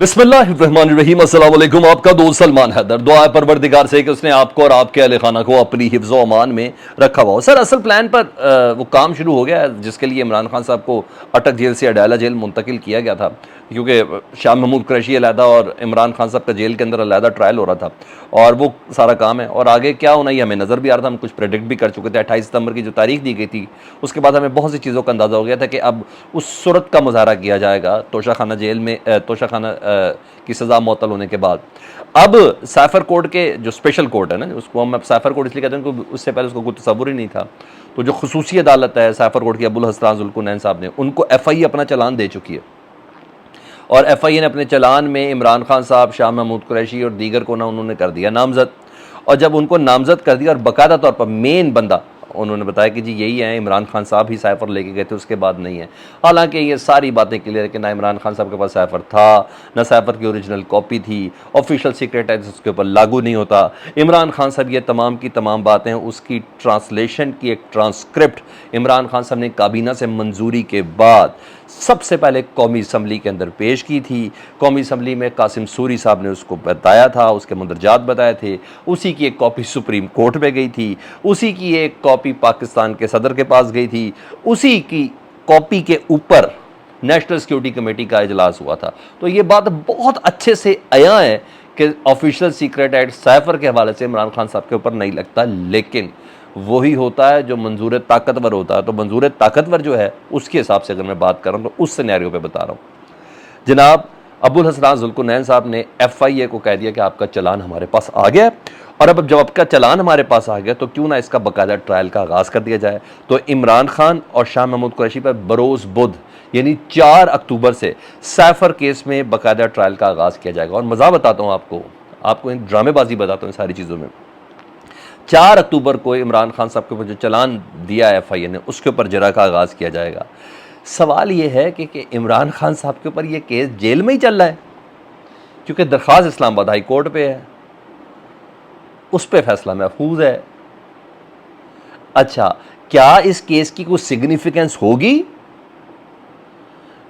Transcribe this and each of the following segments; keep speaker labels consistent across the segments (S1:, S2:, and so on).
S1: बिस्मिल्लाहिर्रहमानिर्रहीम। अस्सलाम वालेकुम। आपका दोस्त सलमान हैदर। दुआ है परवरदिगार से कि उसने आपको और आपके अहले खाना को अपनी हिफ्ज़ व अमान में रखा हुआ हो। सर, असल प्लान पर वो काम शुरू हो गया है जिसके लिए इमरान खान साहब को अटक जेल से अडाला जेल मुंतकिल किया गया था, क्योंकि शाह महमूद कुरैशी अलहदा और इमरान खान साहब का जेल के अंदर अलहदा ट्रायल हो रहा था, और वो सारा काम है। और आगे क्या होना ये हमें नज़र भी आ रहा था, हम कुछ प्रेडिक्ट भी कर चुके थे। 28 सितंबर की जो तारीख दी गई थी उसके बाद हमें बहुत सी चीज़ों का अंदाज़ा हो गया था कि अब उस सूरत का मुजाहरा किया जाएगा तोशा खाना जेल में, तोशा खाना की सज़ा मुअत्तल होने के बाद। अब साइफर कोर्ट के जो स्पेशल कोर्ट है ना, उसको हम साइफर कोर्ट इसलिए कहते हैं क्योंकि उससे पहले उसको कोई तसव्वुर ही नहीं था। तो जो खुसूसी अदालत है साइफर कोर्ट की, अबुल हसन जुल्कुनैन साहब ने उनको FIA अपना चालान दे चुकी है, और FIA ने अपने चालान में इमरान खान साहब, शाह महमूद कुरैशी और दीगर को ना उन्होंने कर दिया नामजद। और जब उनको नामजद कर दिया और बाकायदा तौर पर मेन बंदा उन्होंने बताया कि जी यही है, इमरान खान साहब ही साइफर लेके गए थे, उसके बाद नहीं है। हालांकि ये सारी बातें क्लियर है कि ना इमरान खान साहब के पास साइफर था, ना साइफर की ओरिजिनल कॉपी थी, ऑफिशियल सीक्रेट एक्ट उसके ऊपर लागू नहीं होता। इमरान खान साहब ये तमाम की तमाम बातें उसकी ट्रांसलेशन की एक ट्रांसक्रिप्ट इमरान खान साहब ने काबीना से मंजूरी के बाद सबसे पहले कौमी असम्बली के अंदर पेश की थी। कौमी असम्बली में कासिम सूरी साहब ने उसको बताया था, उसके मंदरजात बताए थे। उसी की एक कॉपी सुप्रीम कोर्ट में गई थी, उसी की एक कॉपी पाकिस्तान के सदर के पास गई थी, उसी की कॉपी के ऊपर नेशनल सिक्योरिटी कमेटी का इजलास हुआ था। तो ये बात बहुत अच्छे से आया है कि ऑफिशियल सीक्रेट एक्ट साइफर के हवाले से इमरान खान साहब के ऊपर नहीं लगता, लेकिन वही होता है जो मंजूर ताकतवर होता है। तो मंजूर ताकतवर जो है उसके हिसाब से अगर मैं बात कर रहा हूँ तो उस सिनेरियो पे बता रहा हूँ। जनाब अबुल हसन जुल्कुनैन साहब ने FIA को कह दिया कि आपका चालान हमारे पास आ गया है, और अब जब आपका चालान हमारे पास आ गया तो क्यों ना इसका बाकायदा ट्रायल का आगाज़ कर दिया जाए। तो इमरान खान और शाह महमूद कुरैशी पर बरोज़ बुध यानी 4 अक्टूबर से साइफर केस में बाकायदा ट्रायल का आगाज़ किया जाएगा। और मज़ा बताता हूँ आपको एक ड्रामेबाजी बताता हूँ सारी चीज़ों में। 4 अक्टूबर को इमरान खान साहब के ऊपर जो चालान दिया है FIA ने, उसके ऊपर जरा का आगाज़ किया जाएगा। सवाल ये है कि इमरान खान साहब के ऊपर ये केस जेल में ही चल रहा है, क्योंकि दरख्वास्त इस्लामाबाद हाई कोर्ट पे है, उस पे फैसला महफूज है। अच्छा, क्या इस केस की कोई सिग्निफिकेंस होगी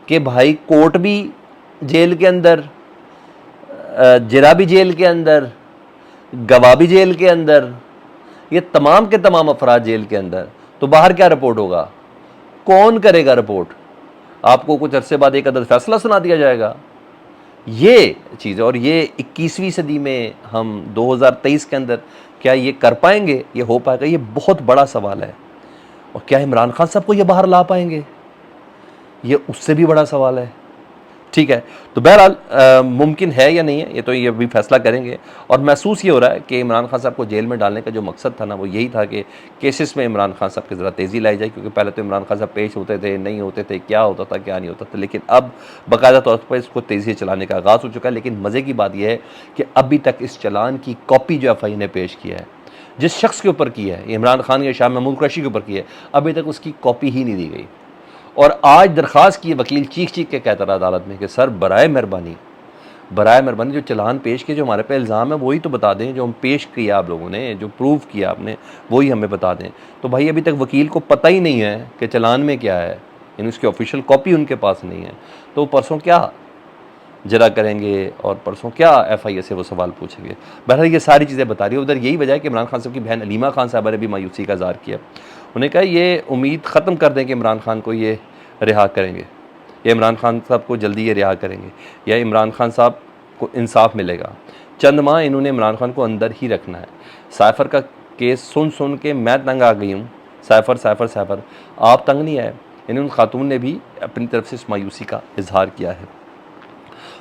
S1: कि भाई कोर्ट भी जेल के अंदर, जरा भी जेल के अंदर, गवाह भी जेल के अंदर, ये तमाम के तमाम अफराद जेल के अंदर, तो बाहर क्या रिपोर्ट होगा? कौन करेगा रिपोर्ट? आपको कुछ अरसे बाद एक अदद फैसला सुना दिया जाएगा। ये चीज़, और ये 21वीं सदी में हम 2023 के अंदर क्या ये कर पाएंगे, ये हो पाएगा? ये बहुत बड़ा सवाल है। और क्या इमरान खान साहब को ये बाहर ला पाएंगे? ये उससे भी बड़ा सवाल है। ठीक है, तो बहरहाल मुमकिन है या नहीं है ये तो ये भी फैसला करेंगे। और महसूस ये हो रहा है कि इमरान खान साहब को जेल में डालने का जो मकसद था ना, वो यही था कि केसेस में इमरान खान साहब की ज़रा तेज़ी लाई जाए, क्योंकि पहले तो इमरान खान साहब पेश होते थे, नहीं होते थे, क्या होता था क्या नहीं होता था, लेकिन अब बाकायदा तौर पर इसको तेज़ी से चलाने का आगाज़ हो चुका है। लेकिन मज़े की बात यह है कि अभी तक इस चालान की कॉपी जो FIA ने पेश किया है, जिस शख्स के ऊपर की है, इमरान खान या शाह महमूद कुरैशी के ऊपर की है, अभी तक उसकी कॉपी ही नहीं दी गई। और आज दरख्वास्त की वकील चीख चीख के कहता रहा अदालत में कि सर बराए मेहरबानी जो चालान पेश किए, जो हमारे पे इल्ज़ाम है वही तो बता दें, जो हम पेश किया आप लोगों ने, जो प्रूव किया आपने वही हमें बता दें। तो भाई अभी तक वकील को पता ही नहीं है कि चालान में क्या है, यानी उसकी ऑफिशियल कॉपी उनके पास नहीं है। तो परसों क्या जरा करेंगे और परसों क्या FIA से वो सवाल पूछेंगे। बहरहाल ये सारी चीज़ें बता रही है। उधर यही वजह है कि इमरान खान साहब की बहन अलीमा खान साहबा ने भी मायूसी का इज़हार किया। उन्हें कहा ये उम्मीद ख़त्म कर दें कि इमरान खान को ये रिहा करेंगे, या इमरान खान साहब को जल्दी ये रिहा करेंगे, या इमरान खान साहब को इंसाफ मिलेगा। चंद माह इन्होंने इमरान खान को अंदर ही रखना है। साइफर का केस सुन के मैं तंग आ गई हूँ। साइफर आप तंग नहीं आए। यानी उन खातून ने भी अपनी तरफ से इस मायूसी का इजहार किया है।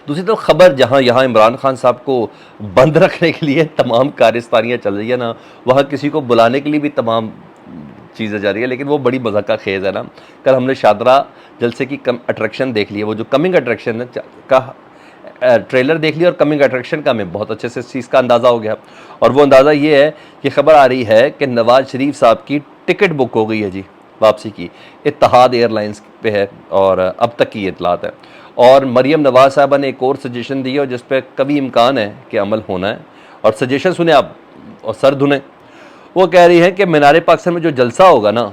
S1: दूसरी तरफ खबर जहाँ यहाँ इमरान खान साहब को बंद रखने के लिए तमाम कारस्तानियाँ चल रही है ना, वहाँ किसी को बुलाने के लिए भी तमाम चीज़ें जा रही है, लेकिन वो बड़ी मज़ा का खेज़ है ना। कल हमने शादरा जलसे की अट्रैक्शन देख ली है, वो जो कमिंग अट्रैक्शन का ट्रेलर देख लिया, और कमिंग अट्रैक्शन का हमें बहुत अच्छे से इस चीज़ का अंदाज़ा हो गया। और वो अंदाज़ा ये है कि खबर आ रही है कि नवाज़ शरीफ साहब की टिकट बुक हो गई है जी, वापसी की, इत्तेहाद एयरलाइंस पे है, और अब तक की इतलात है। और मरियम नवाज़ साहबा ने एक और सजेशन दी है, और जिस पर कभी इम्कान है कि अमल होना है। और सजेशन सुने आप और सर धुने। वो कह रही है कि मीनार पाकिस्तान में जो जलसा होगा ना,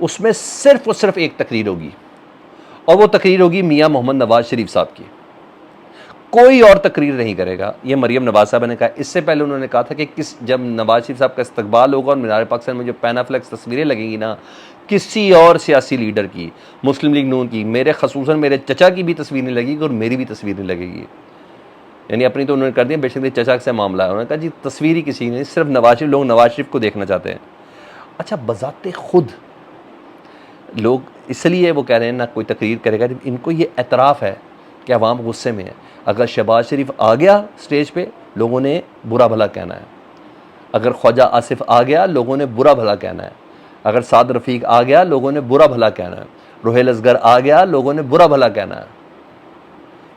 S1: उसमें सिर्फ और सिर्फ एक तकरीर होगी, और वो तकरीर होगी मियाँ मोहम्मद नवाज़ शरीफ साहब की। کوئی اور تقریر نہیں کرے گا. یہ مریم نواز صاحبہ نے کہا. اس سے پہلے انہوں نے کہا تھا کہ جب نواز شریف صاحب کا استقبال ہوگا اور مینار پاکستان میں جو پین فلیکس تصویریں لگیں گی نا کسی اور سیاسی لیڈر کی, مسلم لیگ نون کی, میرے خصوصاً میرے چچا کی بھی تصویر نہیں لگے گی اور میری بھی تصویر نہیں لگے گی. یعنی اپنی تو انہوں نے کر دیا, بے شک چچا سے معاملہ ہے. انہوں نے کہا جی تصویر ہی کسی نہیں, صرف نواز شریف, لوگ نواز شریف کو دیکھنا چاہتے ہیں. اچھا بذات خود لوگ اس لیے وہ کہہ رہے ہیں نہ کوئی تقریر کرے گا, ان کو یہ اعتراف ہے کہ عوام غصے میں ہے. اگر شہباز شریف آ گیا سٹیج پہ لوگوں نے برا بھلا کہنا ہے, اگر خواجہ آصف آ گیا لوگوں نے برا بھلا کہنا ہے, اگر سعد رفیق آ گیا لوگوں نے برا بھلا کہنا ہے, روہیل اصغر آ گیا لوگوں نے برا بھلا کہنا ہے,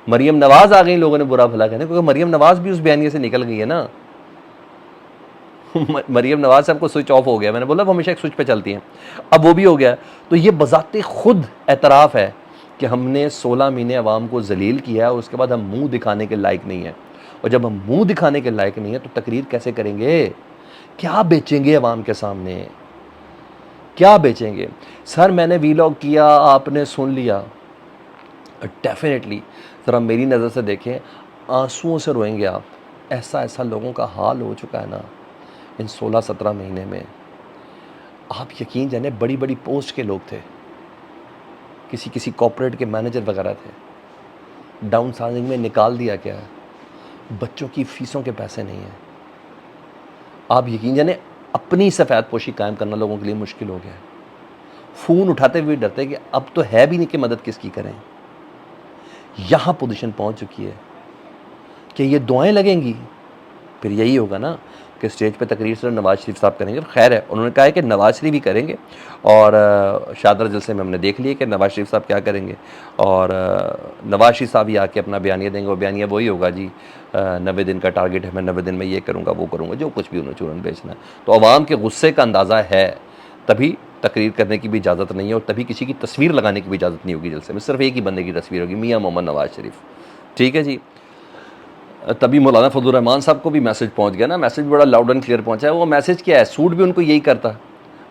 S1: مریم نواز آ گئی لوگوں نے برا بھلا کہنا ہے, کیونکہ مریم نواز بھی اس بیانیے سے نکل گئی ہے نا. مریم نواز صاحب کو سوئچ آف ہو گیا, میں نے بولا وہ ہمیشہ ایک سوئچ پہ چلتی ہیں, اب وہ بھی ہو گیا. تو یہ بذات خود اعتراف ہے کہ ہم نے 16 مہینے عوام کو ذلیل کیا ہے, اس کے بعد ہم منہ دکھانے کے لائق نہیں ہیں. اور جب ہم منہ دکھانے کے لائق نہیں ہیں تو تقریر کیسے کریں گے؟ کیا بیچیں گے عوام کے سامنے, کیا بیچیں گے؟ سر میں نے ویلاگ کیا, آپ نے سن لیا, ڈیفینیٹلی ذرا میری نظر سے دیکھیں, آنسوؤں سے روئیں گے آپ. ایسا ایسا لوگوں کا حال ہو چکا ہے نا ان 16-17 مہینے میں. آپ یقین جانے بڑی بڑی پوسٹ کے لوگ تھے, کسی کارپوریٹ کے مینیجر وغیرہ تھے, ڈاؤن سائزنگ میں نکال دیا گیا ہے, بچوں کی فیسوں کے پیسے نہیں ہیں. آپ یقین جانے اپنی سفید پوشی قائم کرنا لوگوں کے لیے مشکل ہو گیا ہے. فون اٹھاتے ہوئے ڈرتے کہ اب تو ہے بھی نہیں کہ مدد کس کی کریں. یہاں پوزیشن پہنچ چکی ہے کہ یہ دعائیں لگیں گی, پھر یہی ہوگا نا کہ اسٹیج پہ تقریر صرف نواز شریف صاحب کریں گے. خیر ہے, انہوں نے کہا ہے کہ نواز شریف بھی کریں گے, اور شادرہ جلسے میں ہم نے دیکھ لیے کہ نواز شریف صاحب کیا کریں گے, اور نواز شریف صاحب ہی آ کے اپنا بیانیہ دیں گے. وہ بیانیہ وہی ہوگا جی 90 دن کا ٹارگٹ ہے, میں 90 دن میں یہ کروں گا وہ کروں گا, جو کچھ بھی انہوں نے چورن بیچنا ہے. تو عوام کے غصے کا اندازہ ہے, تبھی تقریر کرنے کی بھی اجازت نہیں ہے, اور تبھی کسی کی تصویر لگانے کی بھی اجازت نہیں ہوگی جلسے میں. صرف ایک ہی بندے کی تصویر ہوگی, میاں محمد نواز شریف. ٹھیک ہے جی. تبھی مولانا فضل الرحمان صاحب کو بھی میسج پہنچ گیا نا, میسج بڑا لاؤڈ اینڈ کلیئر پہنچا ہے. وہ میسج کیا ہے, سوٹ بھی ان کو یہی کرتا ہے.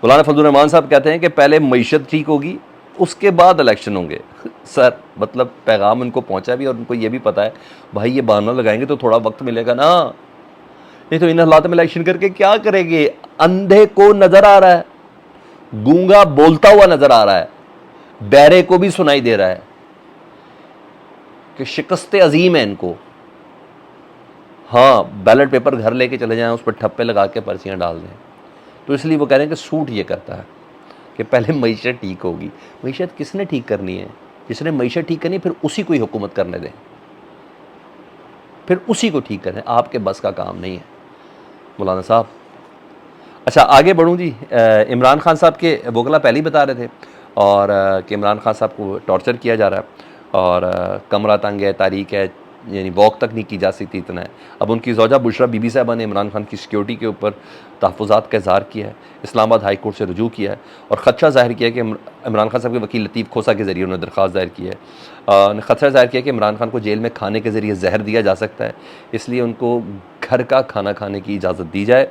S1: مولانا فضل الرحمان صاحب کہتے ہیں کہ پہلے معیشت ٹھیک ہوگی, اس کے بعد الیکشن ہوں گے. سر مطلب پیغام ان کو پہنچا بھی, اور ان کو یہ بھی پتا ہے بھائی یہ بہانہ لگائیں گے تو تھوڑا وقت ملے گا نا, نہیں تو ان حالات میں الیکشن کر کے کیا کریں گے؟ اندھے کو نظر آ رہا ہے, گونگا بولتا ہوا نظر آ رہا ہے, بہرے کو بھی سنائی دے رہا ہے کہ شکست عظیم ہے ان کو. ہاں بیلٹ پیپر گھر لے کے چلے جائیں, اس پر ٹھپے لگا کے پرچیاں ڈال دیں. تو اس لیے وہ کہہ رہے ہیں کہ سوٹ یہ کرتا ہے کہ پہلے معیشت ٹھیک ہوگی. معیشت کس نے ٹھیک کرنی ہے؟ جس نے معیشت ٹھیک کرنی ہے پھر اسی کو ہی حکومت کرنے دیں, پھر اسی کو ٹھیک کریں. آپ کے بس کا کام نہیں ہے مولانا صاحب. اچھا آگے بڑھوں جی. عمران خان صاحب کے وکلا پہلے ہی بتا رہے تھے, اور کہ عمران خان صاحب کو ٹارچر کیا جا رہا ہے, اور کمرہ تنگ ہے, تاریخ ہے, یعنی واک تک نہیں کی جا سکتی, اتنا ہے. اب ان کی زوجہ بشرا بی بی صاحبہ نے عمران خان کی سیکیورٹی کے اوپر تحفظات کا اظہار کیا ہے, اسلام آباد ہائی کورٹ سے رجوع کیا ہے, اور خدشہ ظاہر کیا ہے کہ عمران خان صاحب کے وکیل لطیف کھوسا کے ذریعے انہوں نے درخواست دائر کی ہے, خدشہ ظاہر کیا کہ عمران خان کو جیل میں کھانے کے ذریعے زہر دیا جا سکتا ہے, اس لیے ان کو گھر کا کھانا کھانے کی اجازت دی جائے.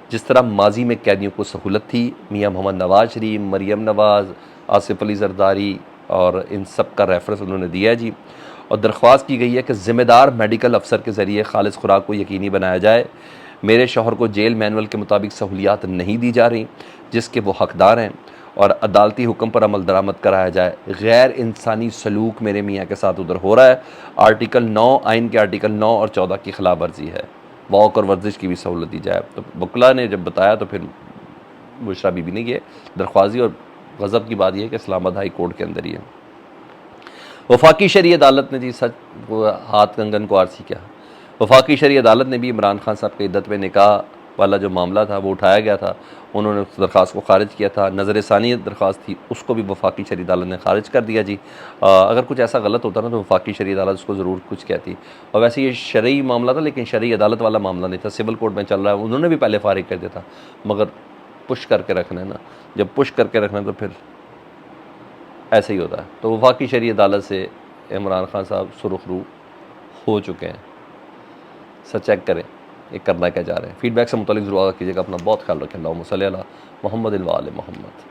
S1: جس طرح ماضی میں قیدیوں کو سہولت تھی, میاں محمد نواز شریف, مریم نواز, آصف علی زرداری, اور ان سب کا ریفرنس انہوں نے دیا ہے جی. اور درخواست کی گئی ہے کہ ذمہ دار میڈیکل افسر کے ذریعے خالص خوراک کو یقینی بنایا جائے. میرے شوہر کو جیل مینول کے مطابق سہولیات نہیں دی جا رہی جس کے وہ حقدار ہیں, اور عدالتی حکم پر عمل درآمد کرایا جائے. غیر انسانی سلوک میرے میاں کے ساتھ ادھر ہو رہا ہے. آرٹیکل 9 آئین کے آرٹیکل 9 اور 14 کی خلاف ورزی ہے. واک اور ورزش کی بھی سہولت دی جائے. تو وکلا نے جب بتایا تو پھر بشرا بی بی نے یہ درخواست دی, اور غضب کی بات یہ ہے کہ اسلام آباد ہائی کورٹ کے اندر ہی ہے. وفاقی شرعی عدالت نے جی سچ ہاتھ کنگن کو آرسی کیا. وفاقی شرعی عدالت نے بھی عمران خان صاحب کے عدت میں نکاح والا جو معاملہ تھا وہ اٹھایا گیا تھا, انہوں نے اس درخواست کو خارج کیا تھا. نظر ثانی درخواست تھی, اس کو بھی وفاقی شرعی عدالت نے خارج کر دیا جی. اگر کچھ ایسا غلط ہوتا نا تو وفاقی شرعی عدالت اس کو ضرور کچھ کہتی. اور ویسے یہ شرعی معاملہ تھا, لیکن شرعی عدالت والا معاملہ نہیں تھا, سول کورٹ میں چل رہا ہے. انہوں نے بھی پہلے فارغ کر دیا تھا, مگر پش کر کے رکھنا ہے نا, جب پش کر کے رکھنا ہے تو پھر ایسے ہی ہوتا ہے. تو وفاقی شرعی عدالت سے عمران خان صاحب سرخ رو ہو چکے ہیں. سر چیک کریں یہ کرنا کیا جا رہے ہیں. فیڈ بیک سے متعلق ضرور آگاہ کیجیے گا. اپنا بہت خیال رکھیں. اللہم صلی علی محمد و آل محمد.